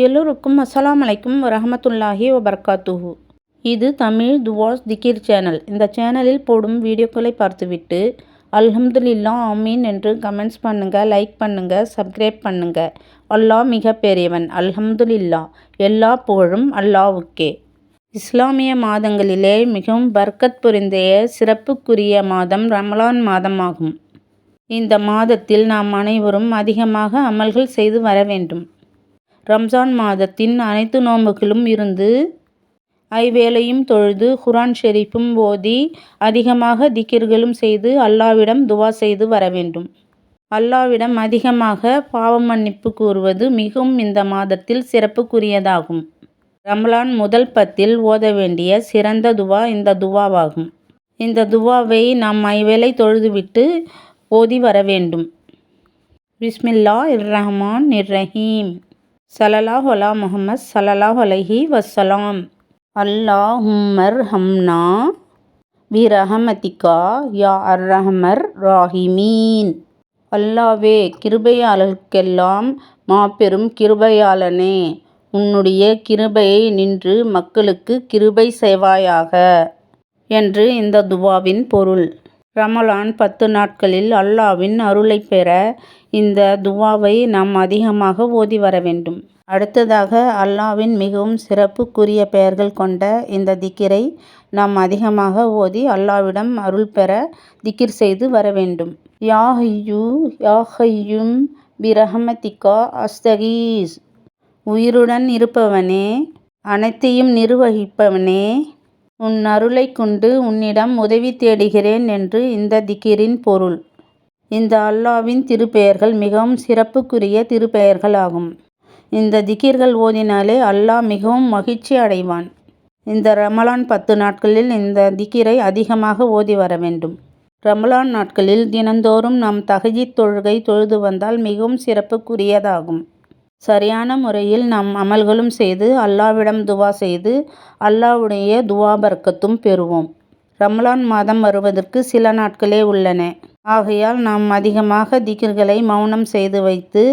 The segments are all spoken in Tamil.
எல்லோருக்கும் அஸ்ஸலாமு அலைக்கும் வரஹமத்துல்லாஹி வபரகாத்துஹு. இது தமிழ் துவாஸ் திகிர் சேனல். இந்த சேனலில் போடும் வீடியோக்களை பார்த்துவிட்டு அல்ஹம்துலில்லாஹ் ஆமீன் என்று கமெண்ட்ஸ் பண்ணுங்கள், லைக் பண்ணுங்கள், சப்ஸ்கிரைப் பண்ணுங்கள். அல்லாஹ் மிக பெரியவன். அல்ஹம்துலில்லாஹ். எல்லா புகழும் அல்லாஹ்வுக்கே. இஸ்லாமிய மாதங்களிலே மிகவும் பர்க்கத் பொருந்திய சிறப்புக்குரிய மாதம் ரமலான் மாதமாகும். இந்த மாதத்தில் நாம் அனைவரும் அதிகமாக அமல்கள் செய்து வர வேண்டும். ரம்ஜான் மாதத்தின் அனைத்து நோன்புகளும் இருந்து ஐவேளையும் தொழுது குர்ஆன் ஷெரீஃபும் ஓதி அதிகமாக திக்ர்களும் செய்து அல்லாஹ்விடம் துவா செய்து வர வேண்டும். அல்லாஹ்விடம் அதிகமாக பாவ மன்னிப்பு கூறுவது மிகவும் இந்த மாதத்தில் சிறப்புக்குரியதாகும். ரமலான் முதல் 10 ஓத வேண்டிய சிறந்த துவா இந்த துவாவாகும். இந்த துவாவை நாம் ஐவேளை தொழுதுவிட்டு ஓதி வர வேண்டும். பிஸ்மில்லாஹிர் ரஹ்மானிர் ரஹீம். ஸல்லல்லாஹு அலா முஹம்மத் ஸல்லல்லாஹு அலைஹி வஸல்லம். அல்லாஹும்மர் ஹம்னா பிரஹமதிகா யா அர்ரஹமர் ராஹிமீன். அல்லாவே, கிருபையாளர்க்கெல்லாம் மாபெரும் கிருபையாளனே, உன்னுடைய கிருபையை நின்று மக்களுக்கு கிருபை செய்வாயாக என்று இந்த துவாவின் பொருள். ரமலான் 10 நாட்களில் அல்லாஹ்வின் அருளை பெற இந்த துவாவை நாம் அதிகமாக ஓதி வர வேண்டும். அடுத்ததாக அல்லாஹ்வின் மிகவும் சிறப்புக்குரிய பெயர்கள் கொண்ட இந்த திக்ரை நாம் அதிகமாக ஓதி அல்லாஹ்விடம் அருள் பெற திக்ர் செய்து வர வேண்டும். யா ஹய்யூ யா கய்யூம் பிரஹமதிகா அஸ்தகீஸ். உயிருடன் இருப்பவனே, அனைத்தையும் நிர்வகிப்பவனே, உன் அருளை கொண்டு உன்னிடம் உதவி தேடுகிறேன் என்று இந்த திக்ரின் பொருள். இந்த அல்லாஹ்வின் திருப்பெயர்கள் மிகவும் சிறப்புக்குரிய திருப்பெயர்கள் ஆகும். இந்த திக்ர்கள் ஓதினாலே அல்லாஹ் மிகவும் மகிழ்ச்சி அடைவான். இந்த ரமலான் 10 நாட்களில் இந்த திக்ரை அதிகமாக ஓதி வர வேண்டும். ரமலான் நாட்களில் தினந்தோறும் நாம் தஹஜ்ஜுத் தொழுகை தொழுது வந்தால் மிகவும் சிறப்புக்குரியதாகும். சரியான முறையில் நாம் அமல்களும் செய்து அல்லாஹ்விடம் துவா செய்து அல்லாஹ்வுடைய துவா பர்க்கத்தும் பெறுவோம். ரமலான் மாதம் வருவதற்கு சில நாட்களே உள்ளன. ஆகையால் நாம் அதிகமாக திக்ர்களை மௌனம் செய்து வைத்து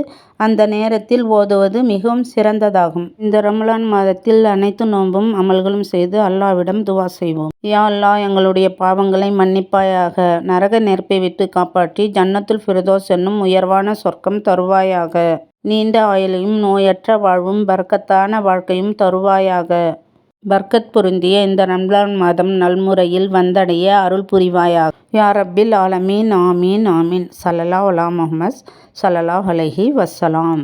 அந்த நேரத்தில் ஓதுவது மிகவும் சிறந்ததாகும். இந்த ரமலான் மாதத்தில் அனைத்து நோன்பும் அமல்களும் செய்து அல்லாஹ்விடம் துவா செய்வோம். யா அல்லாஹ், எங்களுடைய பாவங்களை மன்னிப்பாயாக, நரக நெருப்பை விட்டு காப்பாற்றி ஜன்னத்துல் ஃபிர்தௌஸ் என்னும் உயர்வான சொர்க்கம் தருவாயாக. நீண்ட ஆயுளையும் நோயற்ற வாழ்வும் பர்க்கத்தான வாழ்க்கையும் தருவாயாக. பர்க்கத் பொருந்திய இந்த ரமலான் மாதம் நல்முறையில் வந்தடைய அருள் புரிவாயாக. யா ரப்பில் ஆலமீன். ஆமீன் ஆமீன். ஸல்லல்லாஹு அலா முஹம்மத் ஸல்லல்லாஹு அலைஹி வஸல்லம்.